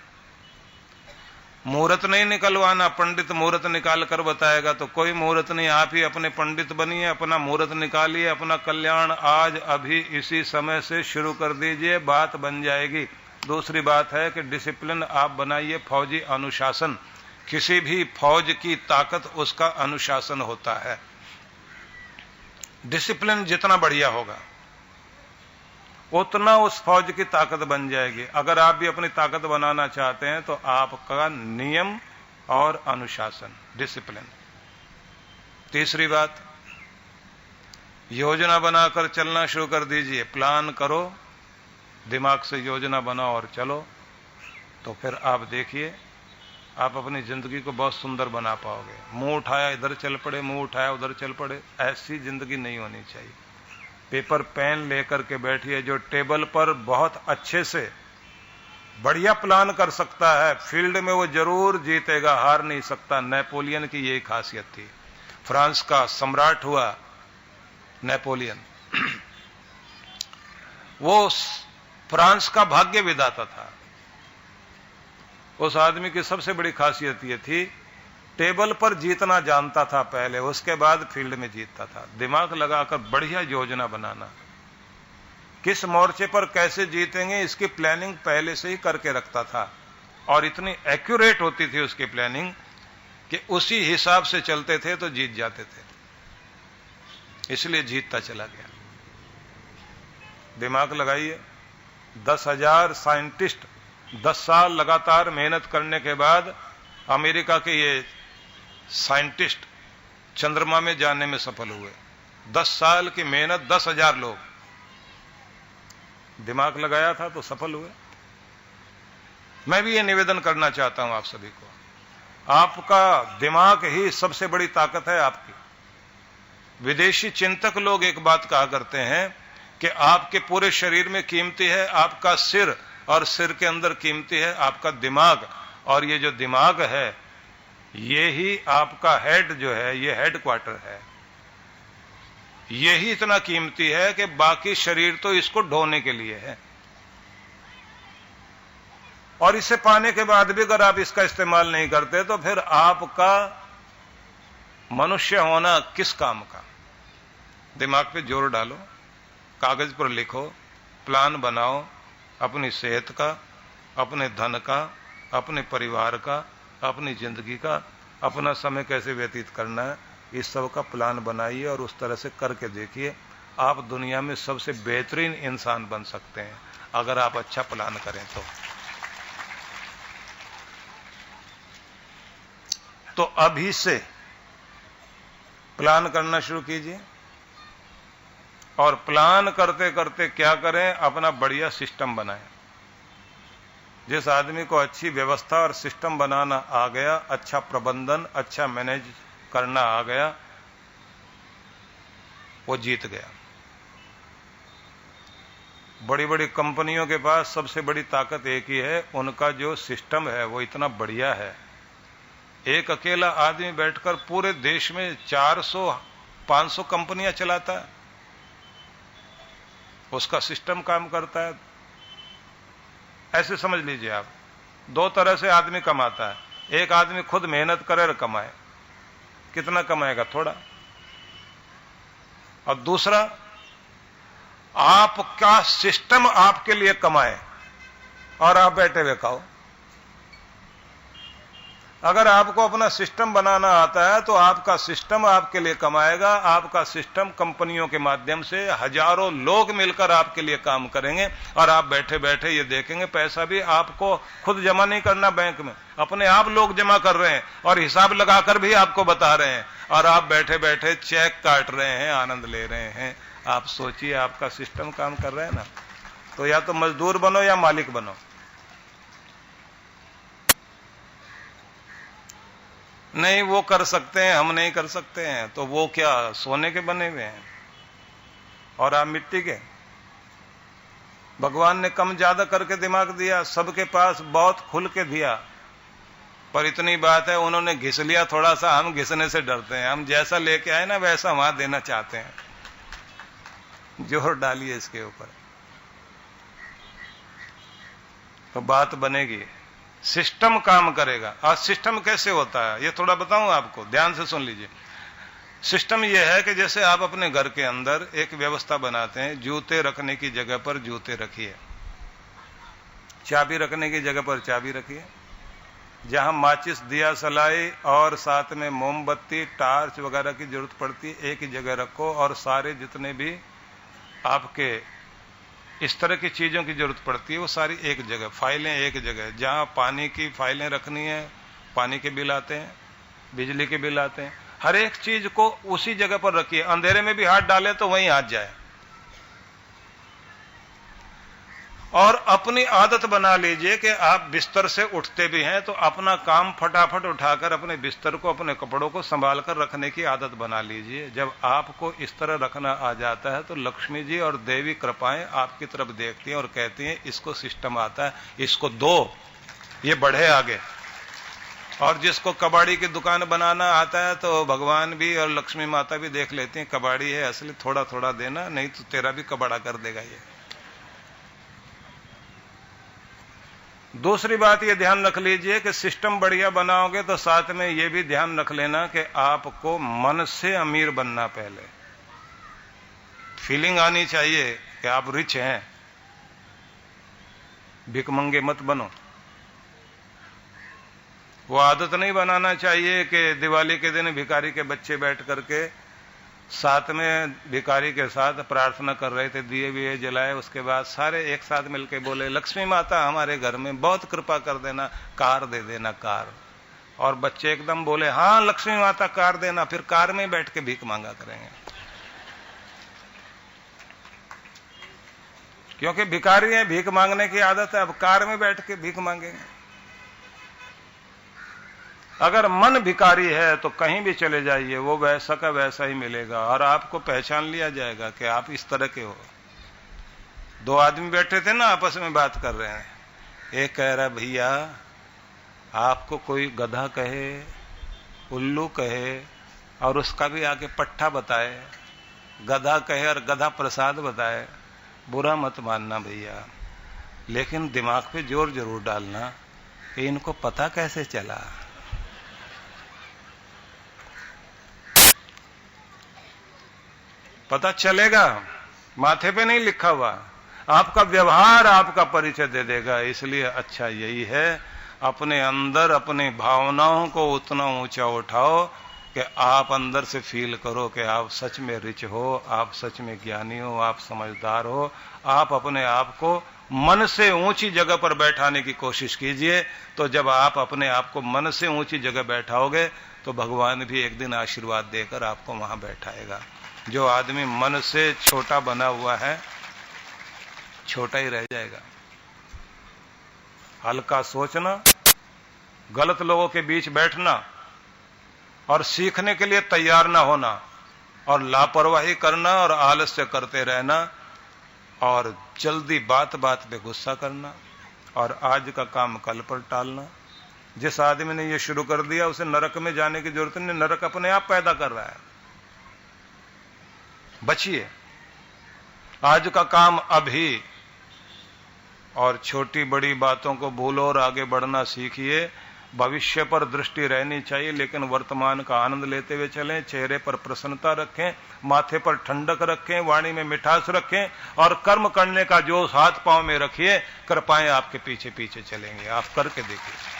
B: मुहूर्त नहीं निकलवाना, पंडित मुहूर्त निकाल कर बताएगा तो कोई मुहूर्त नहीं, आप ही अपने पंडित बनिए, अपना मुहूर्त निकालिए, अपना कल्याण आज अभी इसी समय से शुरू कर दीजिए, बात बन जाएगी। दूसरी बात है कि डिसिप्लिन आप बनाइए, फौजी अनुशासन। किसी भी फौज की ताकत उसका अनुशासन होता है। डिसिप्लिन जितना बढ़िया होगा उतना उस फौज की ताकत बन जाएगी। अगर आप भी अपनी ताकत बनाना चाहते हैं तो आपका नियम और अनुशासन, डिसिप्लिन। तीसरी बात, योजना बनाकर चलना शुरू कर दीजिए। प्लान करो, दिमाग से योजना बनाओ और चलो, तो फिर आप देखिए आप अपनी जिंदगी को बहुत सुंदर बना पाओगे। मुंह उठाया इधर चल पड़े, मुंह उठाया उधर चल पड़े, ऐसी जिंदगी नहीं होनी चाहिए। पेपर पेन लेकर के बैठिए। जो टेबल पर बहुत अच्छे से बढ़िया प्लान कर सकता है, फील्ड में वो जरूर जीतेगा, हार नहीं सकता। नेपोलियन की यही खासियत थी। फ्रांस का सम्राट हुआ नेपोलियन, वो फ्रांस का भाग्य विधाता था। उस आदमी की सबसे बड़ी खासियत यह थी, टेबल पर जीतना जानता था पहले, उसके बाद फील्ड में जीतता था। दिमाग लगाकर बढ़िया योजना बनाना, किस मोर्चे पर कैसे जीतेंगे इसकी प्लानिंग पहले से ही करके रखता था। और इतनी एक्यूरेट होती थी उसकी प्लानिंग कि उसी हिसाब से चलते थे तो जीत जाते थे, इसलिए जीतता चला गया। दिमाग लगाइए, 10,000 साइंटिस्ट 10 साल लगातार मेहनत करने के बाद अमेरिका के ये साइंटिस्ट चंद्रमा में जाने में सफल हुए। 10 साल की मेहनत, 10,000 लोग, दिमाग लगाया था तो सफल हुए। मैं भी ये निवेदन करना चाहता हूं आप सभी को, आपका दिमाग ही सबसे बड़ी ताकत है आपकी। विदेशी चिंतक लोग एक बात कहा करते हैं कि आपके पूरे शरीर में कीमती है आपका सिर, और सिर के अंदर कीमती है आपका दिमाग, और ये जो दिमाग है ये ही आपका हेड जो है, ये हेड क्वार्टर है। यही इतना कीमती है कि बाकी शरीर तो इसको ढोने के लिए है, और इसे पाने के बाद भी अगर आप इसका इस्तेमाल नहीं करते तो फिर आपका मनुष्य होना किस काम का। दिमाग पे जोर डालो, कागज पर लिखो, प्लान बनाओ अपनी सेहत का, अपने धन का, अपने परिवार का, अपनी जिंदगी का, अपना समय कैसे व्यतीत करना है, इस सब का प्लान बनाइए और उस तरह से करके देखिए। आप दुनिया में सबसे बेहतरीन इंसान बन सकते हैं अगर आप अच्छा प्लान करें तो अभी से प्लान करना शुरू कीजिए। और प्लान करते करते क्या करें, अपना बढ़िया सिस्टम बनाएं। जिस आदमी को अच्छी व्यवस्था और सिस्टम बनाना आ गया, अच्छा प्रबंधन, अच्छा मैनेज करना आ गया, वो जीत गया। बड़ी बड़ी कंपनियों के पास सबसे बड़ी ताकत एक ही है, उनका जो सिस्टम है वो इतना बढ़िया है। एक अकेला आदमी बैठकर पूरे देश में 400-500 कंपनियां चलाता है, उसका सिस्टम काम करता है। ऐसे समझ लीजिए आप, 2 तरह से आदमी कमाता है। एक आदमी खुद मेहनत करे और कमाए, कितना कमाएगा, थोड़ा। और दूसरा, आपका सिस्टम आपके लिए कमाए और आप बैठे हुए खाओ। अगर आपको अपना सिस्टम बनाना आता है तो आपका सिस्टम आपके लिए कमाएगा। आपका सिस्टम कंपनियों के माध्यम से हजारों लोग मिलकर आपके लिए काम करेंगे, और आप बैठे बैठे ये देखेंगे पैसा भी आपको खुद जमा नहीं करना बैंक में, अपने आप लोग जमा कर रहे हैं और हिसाब लगाकर भी आपको बता रहे हैं, और आप बैठे बैठे चेक काट रहे हैं, आनंद ले रहे हैं। आप सोचिए, आपका सिस्टम काम कर रहा है ना। तो या तो मजदूर बनो या मालिक बनो। नहीं, वो कर सकते हैं, हम नहीं कर सकते हैं, तो वो क्या सोने के बने हुए हैं और आप मिट्टी के। भगवान ने कम ज्यादा करके दिमाग दिया, सबके पास बहुत खुल के दिया, पर इतनी बात है उन्होंने घिस लिया थोड़ा सा। हम घिसने से डरते हैं, हम जैसा लेके आए ना वैसा वहां देना चाहते हैं। जोर डालिए इसके ऊपर तो बात बनेगी, सिस्टम काम करेगा। आज सिस्टम कैसे होता है ये थोड़ा बताऊं आपको, ध्यान से सुन लीजिए। सिस्टम यह है कि जैसे आप अपने घर के अंदर एक व्यवस्था बनाते हैं, जूते रखने की जगह पर जूते रखिए, चाबी रखने की जगह पर चाबी रखिए, जहां माचिस, दिया सलाई और साथ में मोमबत्ती, टार्च वगैरह की जरूरत पड़ती है, एक ही जगह रखो। और सारे जितने भी आपके इस तरह की चीजों की जरूरत पड़ती है वो सारी एक जगह, फाइलें एक जगह। जहां पानी की फाइलें रखनी है, पानी के बिल आते हैं, बिजली के बिल आते हैं, हर एक चीज को उसी जगह पर रखिए। अंधेरे में भी हाथ डाले तो वहीं हाथ जाए। और अपनी आदत बना लीजिए कि आप बिस्तर से उठते भी हैं तो अपना काम फटाफट उठाकर अपने बिस्तर को, अपने कपड़ों को संभाल कर रखने की आदत बना लीजिए। जब आपको इस तरह रखना आ जाता है तो लक्ष्मी जी और देवी कृपाएं आपकी तरफ देखती हैं और कहती हैं इसको सिस्टम आता है, इसको दो, ये बढ़े आगे। और जिसको कबाड़ी की दुकान बनाना आता है तो भगवान भी और लक्ष्मी माता भी देख लेती हैं कबाड़ी है असली, थोड़ा थोड़ा देना, नहीं तो तेरा भी कबाड़ा कर देगा ये। दूसरी बात ये ध्यान रख लीजिए कि सिस्टम बढ़िया बनाओगे तो साथ में ये भी ध्यान रख लेना कि आपको मन से अमीर बनना, पहले फीलिंग आनी चाहिए कि आप रिच हैं, भिखमंगे मत बनो। वो आदत नहीं बनाना चाहिए कि दिवाली के दिन भिखारी के बच्चे बैठ करके साथ में भिखारी के साथ प्रार्थना कर रहे थे, दिए विए जलाए, उसके बाद सारे एक साथ मिलके बोले लक्ष्मी माता हमारे घर में बहुत कृपा कर देना, कार दे देना, कार। और बच्चे एकदम बोले हाँ लक्ष्मी माता कार देना, फिर कार में बैठ के भीख मांगा करेंगे। क्योंकि भिखारी है, भीख मांगने की आदत है, अब कार में बैठ के भीख मांगेंगे। अगर मन भिखारी है तो कहीं भी चले जाइए, वो वैसा का वैसा ही मिलेगा और आपको पहचान लिया जाएगा कि आप इस तरह के हो। दो आदमी बैठे थे ना, आपस में बात कर रहे हैं, एक कह रहा भैया आपको कोई गधा कहे, उल्लू कहे और उसका भी आगे पट्टा बताए, गधा कहे और गधा प्रसाद बताए, बुरा मत मानना भैया, लेकिन दिमाग पे जोर जरूर डालना कि इनको पता कैसे चला। पता चलेगा, माथे पे नहीं लिखा हुआ, आपका व्यवहार आपका परिचय दे देगा। इसलिए अच्छा यही है अपने अंदर अपनी भावनाओं को उतना ऊंचा उठाओ कि आप अंदर से फील करो कि आप सच में रिच हो, आप सच में ज्ञानी हो, आप समझदार हो। आप अपने आप को मन से ऊंची जगह पर बैठाने की कोशिश कीजिए। तो जब आप अपने आप को मन से ऊंची जगह बैठाओगे तो भगवान भी एक दिन आशीर्वाद देकर आपको वहां बैठाएगा। जो आदमी मन से छोटा बना हुआ है छोटा ही रह जाएगा। हल्का सोचना, गलत लोगों के बीच बैठना और सीखने के लिए तैयार ना होना और लापरवाही करना और आलस्य करते रहना और जल्दी बात बात पे गुस्सा करना और आज का काम कल पर टालना। जिस आदमी ने ये शुरू कर दिया उसे नरक में जाने की जरूरत नहीं, नरक अपने आप पैदा कर रहा है। बचिए, आज का काम अभी, और छोटी बड़ी बातों को भूलो और आगे बढ़ना सीखिए। भविष्य पर दृष्टि रहनी चाहिए लेकिन वर्तमान का आनंद लेते हुए चलें। चेहरे पर प्रसन्नता रखें, माथे पर ठंडक रखें, वाणी में मिठास रखें और कर्म करने का जोश हाथ पांव में रखिए। कृपाएं आपके पीछे पीछे चलेंगे, आप करके देखिए।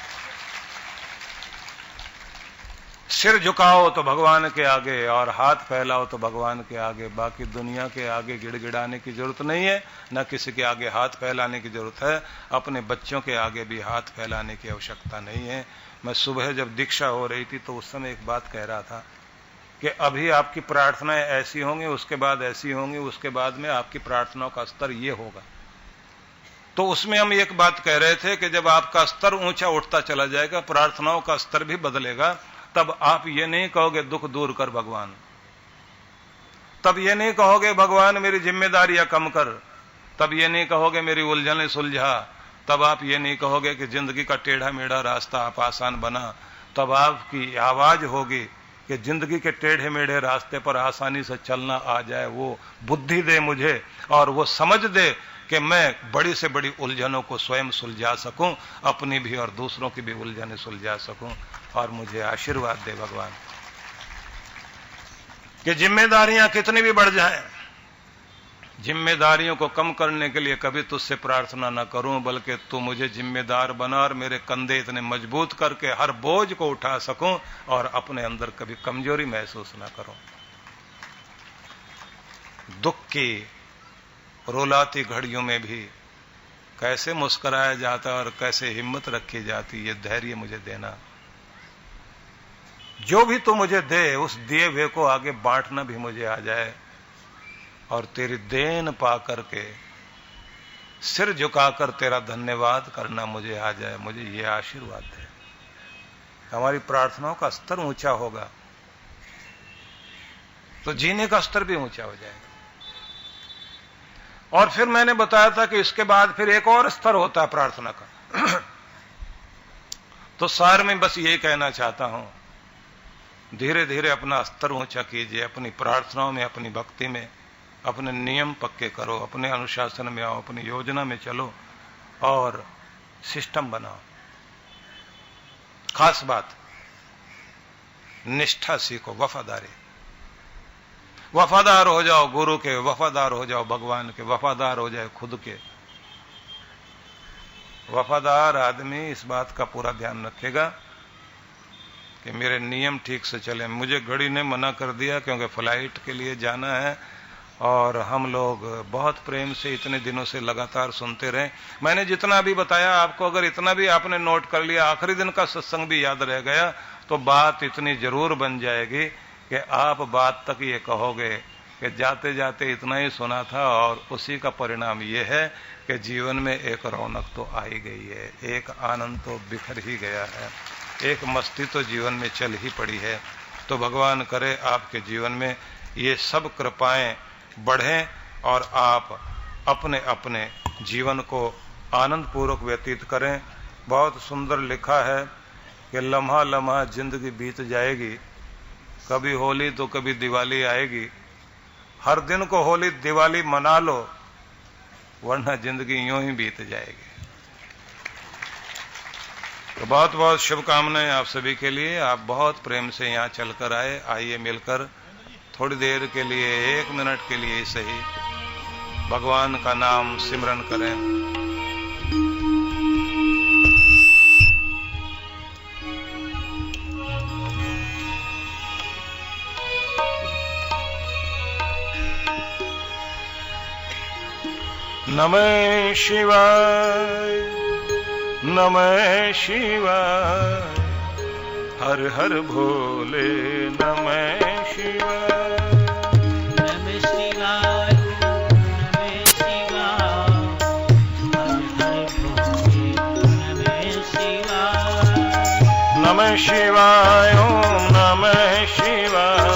B: सिर झुकाओ तो भगवान के आगे और हाथ फैलाओ तो भगवान के आगे। बाकी दुनिया के आगे गिड़गिड़ाने की जरूरत नहीं है, न किसी के आगे हाथ फैलाने की जरूरत है। अपने बच्चों के आगे भी हाथ फैलाने की आवश्यकता नहीं है। मैं सुबह जब दीक्षा हो रही थी तो उस समय एक बात कह रहा था कि अभी आपकी प्रार्थनाएं ऐसी होंगी, उसके बाद ऐसी होंगी, उसके बाद में आपकी प्रार्थनाओं का स्तर ये होगा। तो उसमें हम एक बात कह रहे थे कि जब आपका स्तर ऊंचा उठता चला जाएगा, प्रार्थनाओं का स्तर भी बदलेगा। तब आप ये नहीं कहोगे दुख दूर कर भगवान, तब ये नहीं कहोगे भगवान मेरी जिम्मेदारियां कम कर, तब ये नहीं कहोगे मेरी उलझने सुलझा, तब आप ये नहीं कहोगे कि जिंदगी का टेढ़ा मेढ़ा रास्ता आप आसान बना। तब आपकी आवाज होगी कि जिंदगी के टेढ़े मेढ़े रास्ते पर आसानी से चलना आ जाए, वो बुद्धि दे मुझे और वो समझ दे कि मैं बड़ी से बड़ी उलझनों को स्वयं सुलझा सकूं, अपनी भी और दूसरों की भी उलझने सुलझा सकूं। और मुझे आशीर्वाद दे भगवान कि जिम्मेदारियां कितनी भी बढ़ जाएं, जिम्मेदारियों को कम करने के लिए कभी तुझसे प्रार्थना न करूं, बल्कि तू मुझे जिम्मेदार बना और मेरे कंधे इतने मजबूत करके हर बोझ को उठा सकूं और अपने अंदर कभी कमजोरी महसूस न करूं। दुख की रुलाती घड़ियों में भी कैसे मुस्कुराया जाता और कैसे हिम्मत रखी जाती, ये धैर्य मुझे देना। जो भी तू मुझे दे, उस दिए हुए को आगे बांटना भी मुझे आ जाए और तेरी देन पा करके सिर झुकाकर तेरा धन्यवाद करना मुझे आ जाए। मुझे ये आशीर्वाद है। हमारी प्रार्थनाओं का स्तर ऊंचा होगा तो जीने का स्तर भी ऊंचा हो जाएगा। और फिर मैंने बताया था कि इसके बाद फिर एक और स्तर होता है प्रार्थना का। तो सार में बस यही कहना चाहता हूं, धीरे धीरे अपना स्तर ऊंचा कीजिए, अपनी प्रार्थनाओं में, अपनी भक्ति में अपने नियम पक्के करो, अपने अनुशासन में आओ, अपनी योजना में चलो और सिस्टम बनाओ। खास बात, निष्ठा सीखो, वफादारी। वफादार हो जाओ गुरु के, वफादार हो जाओ भगवान के, वफादार हो जाए खुद के। वफादार आदमी इस बात का पूरा ध्यान रखेगा कि मेरे नियम ठीक से चले। मुझे घड़ी ने मना कर दिया क्योंकि फ्लाइट के लिए जाना है और हम लोग बहुत प्रेम से इतने दिनों से लगातार सुनते रहे। मैंने जितना भी बताया आपको, अगर इतना भी आपने नोट कर लिया, आखिरी दिन का सत्संग भी याद रह गया, तो बात इतनी जरूर बन जाएगी कि आप बात तक ये कहोगे कि जाते जाते इतना ही सुना था और उसी का परिणाम ये है कि जीवन में एक रौनक तो आ ही गई है, एक आनंद तो बिखर ही गया है, एक मस्ती तो जीवन में चल ही पड़ी है। तो भगवान करे आपके जीवन में ये सब कृपाएं बढ़ें और आप अपने अपने जीवन को आनंद पूर्वक व्यतीत करें। बहुत सुंदर लिखा है कि लम्हा लम्हा जिंदगी बीत जाएगी, कभी होली तो कभी दिवाली आएगी, हर दिन को होली दिवाली मना लो वरना जिंदगी यूं ही बीत जाएगी। तो बहुत बहुत शुभकामनाएं आप सभी के लिए। आप बहुत प्रेम से यहां चलकर आए। आइए मिलकर थोड़ी देर के लिए, 1 मिनट के लिए सही, भगवान का नाम सिमरन करें। नमः शिवाय, नमः शिवाय, हर हर भोले नमः शिवाय।
C: नमः शिवाय, नमः शिवाय, हर हर भोले नमः शिवाय।
B: नमः शिवाय, ओम नमः शिवाय।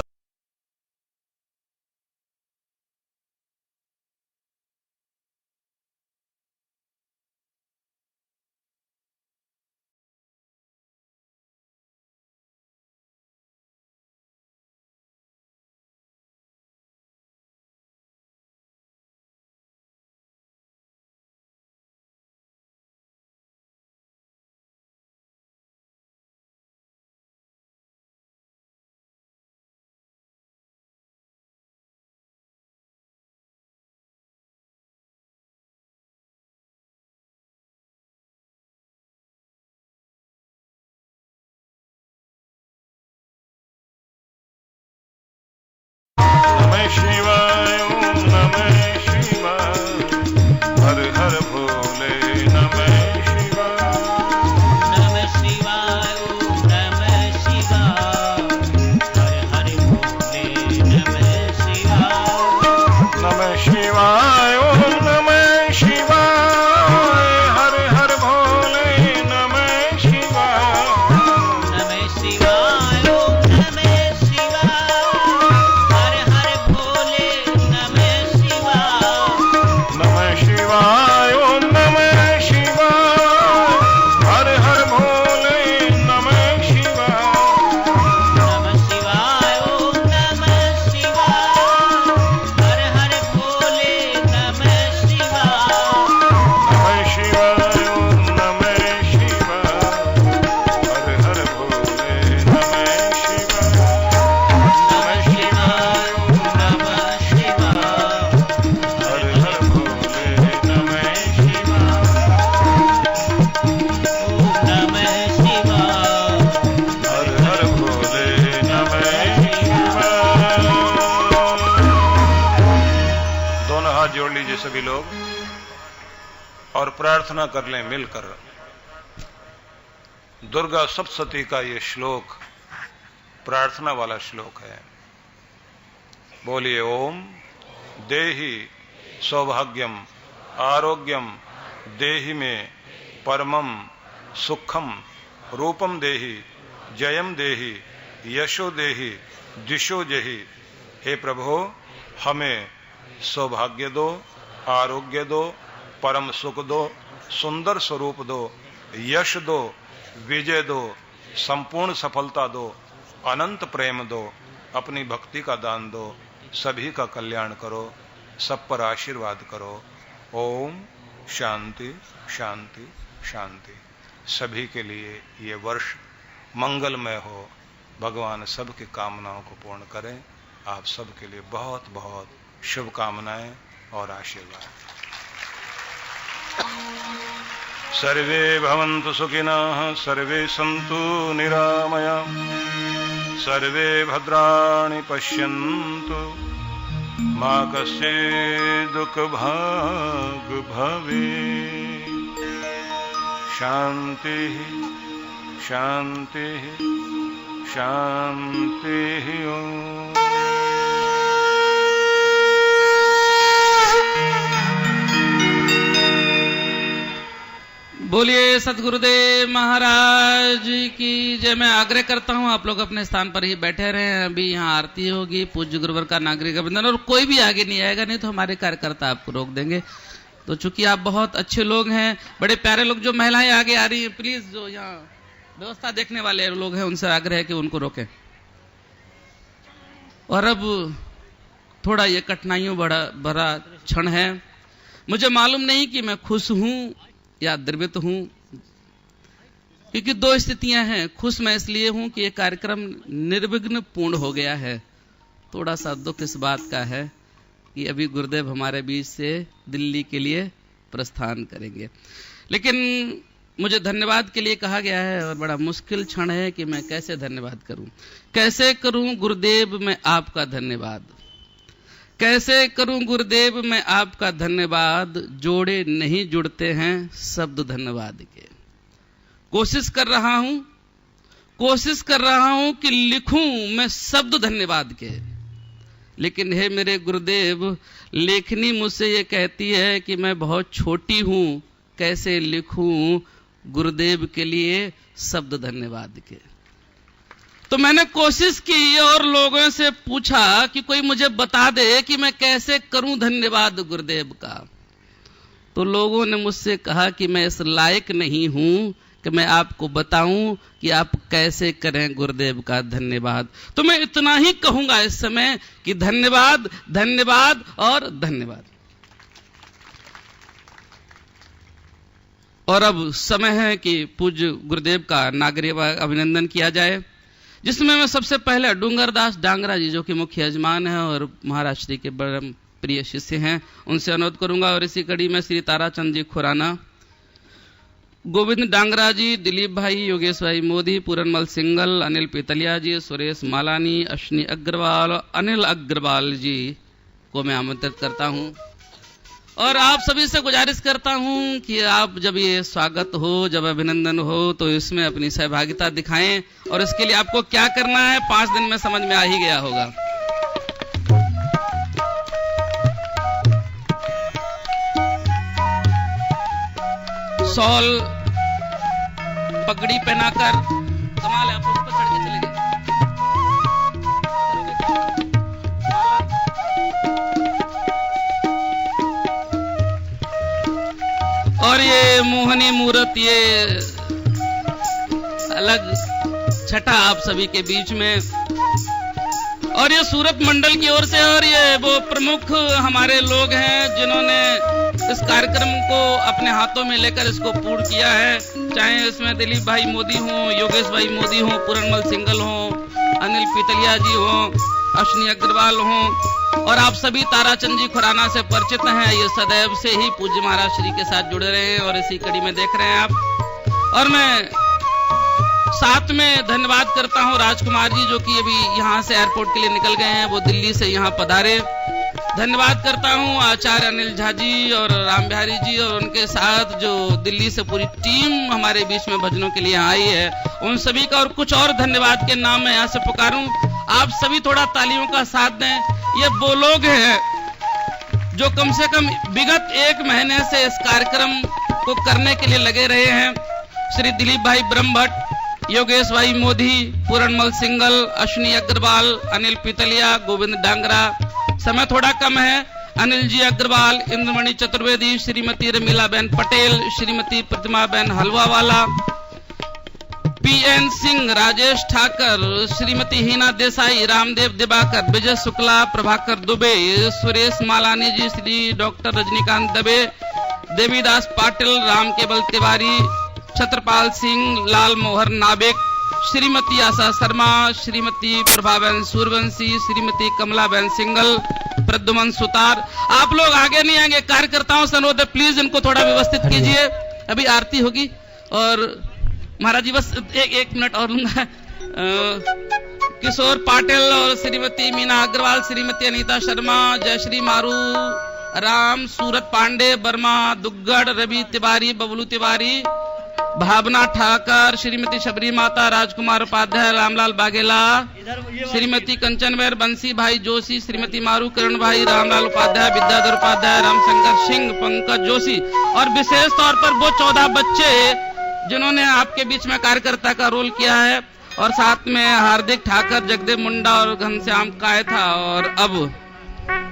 B: सभी लोग और प्रार्थना कर लें मिलकर। दुर्गा सप्तशती का ये श्लोक प्रार्थना वाला श्लोक है। बोलिए ओम देहि सौभाग्यम आरोग्यम देहि में परमम सुखम रूपम देहि जयम देहि यशो देहि दिशो जहि। हे प्रभु, हमें सौभाग्य दो, आरोग्य दो, परम सुख दो, सुंदर स्वरूप दो, यश दो, विजय दो, संपूर्ण सफलता दो, अनंत प्रेम दो, अपनी भक्ति का दान दो, सभी का कल्याण करो, सब पर आशीर्वाद करो। ओम शांति शांति शांति। सभी के लिए ये वर्ष मंगलमय हो, भगवान सबकी कामनाओं को पूर्ण करें। आप सबके लिए बहुत बहुत शुभकामनाएं और आशीर्वाद। सर्वे भवन्तु सुखिनः, सर्वे सन्तु निरामयाः, सर्वे भद्राणि पश्यन्तु, मा कश्चित् दुःखभाग् भवेत्। शान्तिः शान्तिः शान्तिः। ओम।
A: बोलिए सतगुरुदेव महाराज की जय। मैं आग्रह करता हूं आप लोग अपने स्थान पर ही बैठे रहें। अभी यहाँ आरती होगी, पूज्य गुरुवर का नागरिक अभिनंदन, और कोई भी आगे नहीं आएगा, नहीं तो हमारे कार्यकर्ता आपको रोक देंगे। तो चूंकि आप बहुत अच्छे लोग हैं, बड़े प्यारे लोग, जो महिलाएं आगे आ रही हैं, प्लीज जो यहाँ व्यवस्था देखने वाले लोग हैं उनसे आग्रह है कि उनको रोकें। और अब थोड़ा ये कठिनाइयों भरा क्षण है। मुझे मालूम नहीं कि मैं खुश हूं या द्रवित हूं, क्योंकि दो स्थितियां हैं। खुश मैं इसलिए हूं कि ये कार्यक्रम निर्विघ्न पूर्ण हो गया है। थोड़ा सा दुख इस बात का है कि अभी गुरुदेव हमारे बीच से दिल्ली के लिए प्रस्थान करेंगे। लेकिन मुझे धन्यवाद के लिए कहा गया है और बड़ा मुश्किल क्षण है कि मैं कैसे धन्यवाद करूं। कैसे करूं गुरुदेव मैं आपका धन्यवाद, कैसे करूं गुरुदेव मैं आपका धन्यवाद। जोड़े नहीं जुड़ते हैं शब्द धन्यवाद के। कोशिश कर रहा हूं कि लिखूं मैं शब्द धन्यवाद के, लेकिन हे मेरे गुरुदेव, लेखनी मुझसे ये कहती है कि मैं बहुत छोटी हूं। कैसे लिखूं गुरुदेव के लिए शब्द धन्यवाद के। तो मैंने कोशिश की और लोगों से पूछा कि कोई मुझे बता दे कि मैं कैसे करूं धन्यवाद गुरुदेव का। तो लोगों ने मुझसे कहा कि मैं इस लायक नहीं हूं कि मैं आपको बताऊं कि आप कैसे करें गुरुदेव का धन्यवाद। तो मैं इतना ही कहूंगा इस समय कि धन्यवाद, धन्यवाद और धन्यवाद। और अब समय है कि पूज्य गुरुदेव का नागरिक अभिनंदन किया जाए, जिसमें मैं सबसे पहले डूंगरदास डांगरा जी, जो कि मुख्य यजमान हैं और महाराज श्री के बड़े प्रिय शिष्य हैं, उनसे अनुरोध करूंगा। और इसी कड़ी में श्री ताराचंद जी खुराना, गोविंद डांगरा जी, दिलीप भाई, योगेश भाई मोदी, पूरनमल सिंगल, अनिल पीतलिया जी, सुरेश मालानी, अश्विनी अग्रवाल, अनिल अग्रवाल जी को मैं आमंत्रित करता हूं। और आप सभी से गुजारिश करता हूं कि आप जब ये स्वागत हो, जब अभिनंदन हो, तो इसमें अपनी सहभागिता दिखाएं। और इसके लिए आपको क्या करना है 5 दिन में समझ में आ ही गया होगा। शॉल पगड़ी पहनाकर, कमाल है, आप उस पर चढ़ के चले गए। और ये मोहनी मूर्त, ये अलग छटा आप सभी के बीच में, और ये सूरत मंडल की ओर से, और ये वो प्रमुख हमारे लोग हैं जिन्होंने इस कार्यक्रम को अपने हाथों में लेकर इसको पूर्ण किया है। चाहे इसमें दिलीप भाई मोदी हो, योगेश भाई मोदी हो, पूरनमल सिंगल हो, अनिल पीतलिया जी हो, अश्विनी अग्रवाल हो, और आप सभी ताराचंद जी खुराना से परिचित हैं। ये सदैव से ही पूज्य महाराज श्री के साथ जुड़े रहे हैं और इसी कड़ी में देख रहे हैं आप। और मैं साथ में धन्यवाद करता हूं राजकुमार जी, जो कि अभी यहाँ से एयरपोर्ट के लिए निकल गए हैं, वो दिल्ली से यहाँ पधारे। धन्यवाद करता हूं आचार्य अनिल झा जी और राम बिहारी जी और उनके साथ जो दिल्ली से पूरी टीम हमारे बीच में भजनों के लिए आई है, उन सभी का और कुछ और धन्यवाद के नाम मैं यहाँ से पुकारूं। आप सभी थोड़ा तालियों का साथ दें। ये वो लोग हैं जो कम से कम विगत 1 महीने से इस कार्यक्रम को करने के लिए लगे रहे हैं। श्री दिलीप भाई ब्रह्मभट्ट, योगेश भाई मोदी, पूरणमल सिंगल, अश्विनी अग्रवाल, अनिल पितलिया, गोविंद डांगरा। समय थोड़ा कम है। अनिल जी अग्रवाल, इंद्रमणि चतुर्वेदी, श्रीमती रमीला बहन पटेल, श्रीमती प्रतिमा बहन हलवावाला, पीएन सिंह, राजेश ठाकर, श्रीमती हीना देसाई, रामदेव दिवाकर, विजय शुक्ला, प्रभाकर दुबे, सुरेश मालानी जी, श्री डॉक्टर रजनीकांत दबे, देवीदास पाटिल, राम केवल तिवारी, छत्रपाल सिंह, लाल मोहर नाबिक, श्रीमती आशा शर्मा, श्रीमती प्रभाबेन सूरवंशी, श्रीमती कमलाबेन सिंगल, प्रद्युमन सुतार। आप लोग आगे नहीं आएंगे, कार्यकर्ताओं से अनुरोध है प्लीज इनको थोड़ा व्यवस्थित कीजिए। अभी आरती होगी और महाराज जी बस एक मिनट और लूंगा। किशोर पाटिल और श्रीमती मीना अग्रवाल, श्रीमती अनीता शर्मा, जयश्री मारू, राम, सूरत पांडे, वर्मा, दुग्गड़, रवि तिवारी, बबलू तिवारी, भावना ठाकर, श्रीमती शबरी माता, राजकुमार उपाध्याय, रामलाल बागेला, श्रीमती कंचन बैर, बंसी भाई जोशी, श्रीमती मारू, किरण भाई, रामलाल उपाध्याय, विद्याधर उपाध्याय, रामशंकर सिंह, पंकज जोशी और विशेष तौर पर वो 14 बच्चे जिन्होंने आपके बीच में कार्यकर्ता का रोल किया है, और साथ में हार्दिक ठाकर, जगदेव मुंडा और घनश्याम कायथा। और अब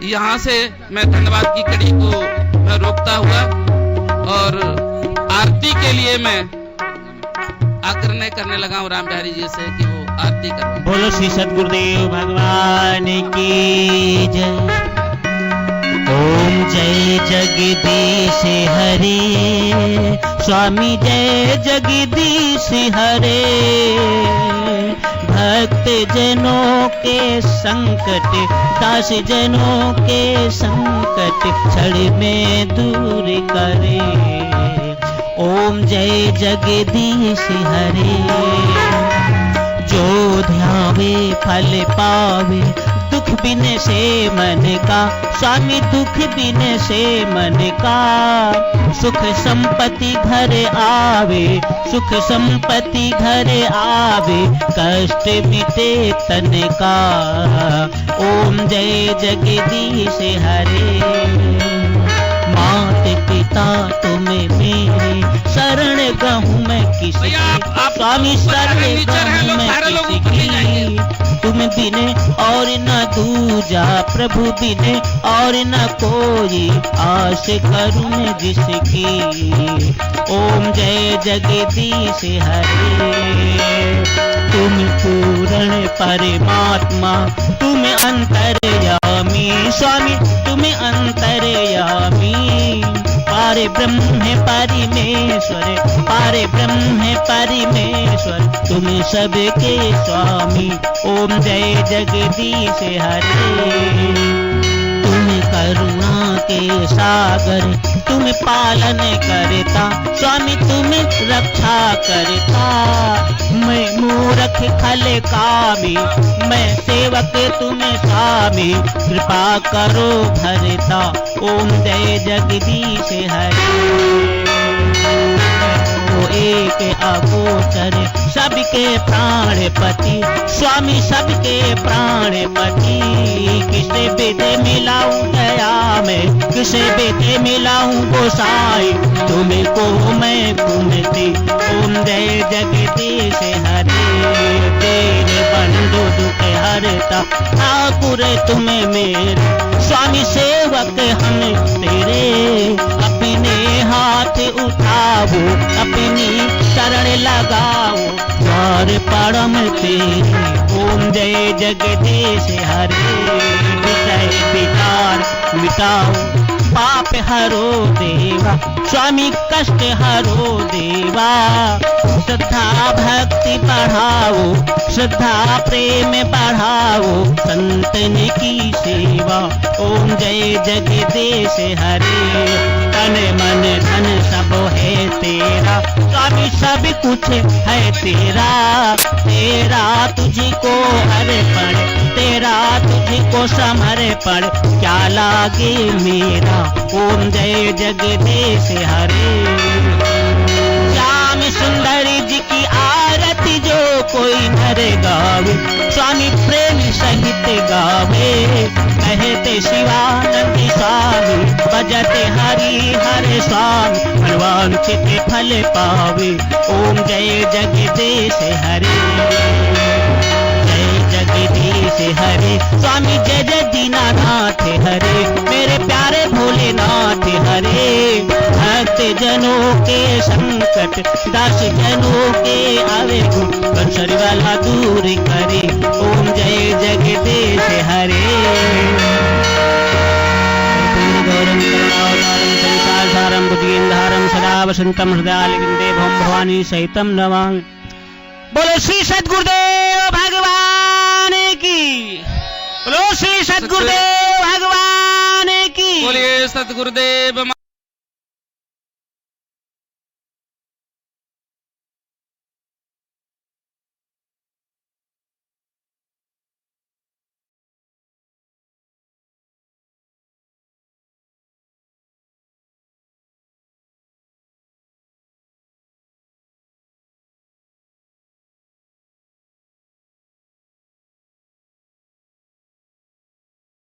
A: यहाँ से मैं धन्यवाद की कड़ी को मैं रोकता हुआ और आरती के लिए मैं आग्रह करने लगा हूँ राम बिहारी जी से कि वो आरती करें।
C: बोलो श्री सद्गुरुदेव भगवान की जय। ओम जय जगदीश हरे, स्वामी जय जगदीश हरे। भक्त जनों के संकट, दास जनों के संकट क्षण में दूर करे। ओम जय जगदीश हरे। जो ध्यावे फल पावे, दुख बिन से मन का, स्वामी दुख बिन से मन का। सुख संपत्ति घर आवे, सुख संपत्ति घर आवे, कष्ट मिटे तन का। ओम जय जगदीश हरे। मात पिता तुम्हें मेरे, शरण गहूँ मैं किसी की, स्वामी शरण गहूँ मैं किसी की। तुम बिने और न दूजा, प्रभु बिने और न कोई, आश करूँ मैं जिसकी। ओम जय जगदीश हरे। तुम पूर्ण परमात्मा, तुम अंतर्यामी, स्वामी तुम अंतर्यामी। पारे ब्रह्म है परमेश्वर, पारे ब्रह्म है परमेश्वर, तुम सबके स्वामी। ओम जय जगदीश हरे। तुम करुणा के सागर, तुम पालन करता, स्वामी तुम रक्षा करता। मैं मूर्ख खल कामी, मैं सेवक तुम स्वामी, कृपा करो भरता। ओम जय जगदीश हरे। एक अगोचर, सबके प्राणपति, स्वामी सबके प्राणपति। किसे विधि मिलाऊं दया में, किसे विधि मिलाऊं गोसाई, तुम्हें को मैं कुमति। ओम जय जगदीश हरे। तेरे बंधु दुख हरता, ठाकुर तुम्हें मेरे, स्वामी सेवक हम तेरे। अपने हाथ उठाओ, अपनी शरण लगाओ, द्वार परम तेरे। ओम जय जगदीश हरे। विषय विकार मिटाओ, पाप हरो देवा, स्वामी कष्ट हरो देवा। श्रद्धा भक्ति बढ़ाओ, श्रद्धा प्रेम बढ़ाओ, संतन की सेवा। ओम जय जगदीश हरे। तन मन धन सब है तेरा, स्वामी सब कुछ है तेरा। तेरा तुझको अर्पण, तेरा तुझको समर्पण, क्या लागे मेरा। ओम जय जगदीश हरे। श्याम सुंदर जी की आरती जो कोई नर गावे, स्वामी प्रेम सहित गावे। कहते शिवानंद स्वामी, बजते हरि हरे स्वामी, मनवांछित फल पावे। ओम जय जगदीश हरे, जय जगदीश हरे। स्वामी जय जय दीनानाथ हरे, मेरे प्यारे भोलेनाथ हरे। भक्त जनों के संकट, दास जनों के आवेग, कंसरी वाला दूर करे। ओम जय जगदीश हरे। गौरम करुणावतारम संसार सारम बुद्धिंधारम सदा वसंतम हृदयालिंदे भम भवानी सहितम नमामि। बोलो श्री सद्गुरुदेव भगवान की, बोलो श्री सद्गुरुदेव भगवान की।
A: बोलिए सतगुरुदेव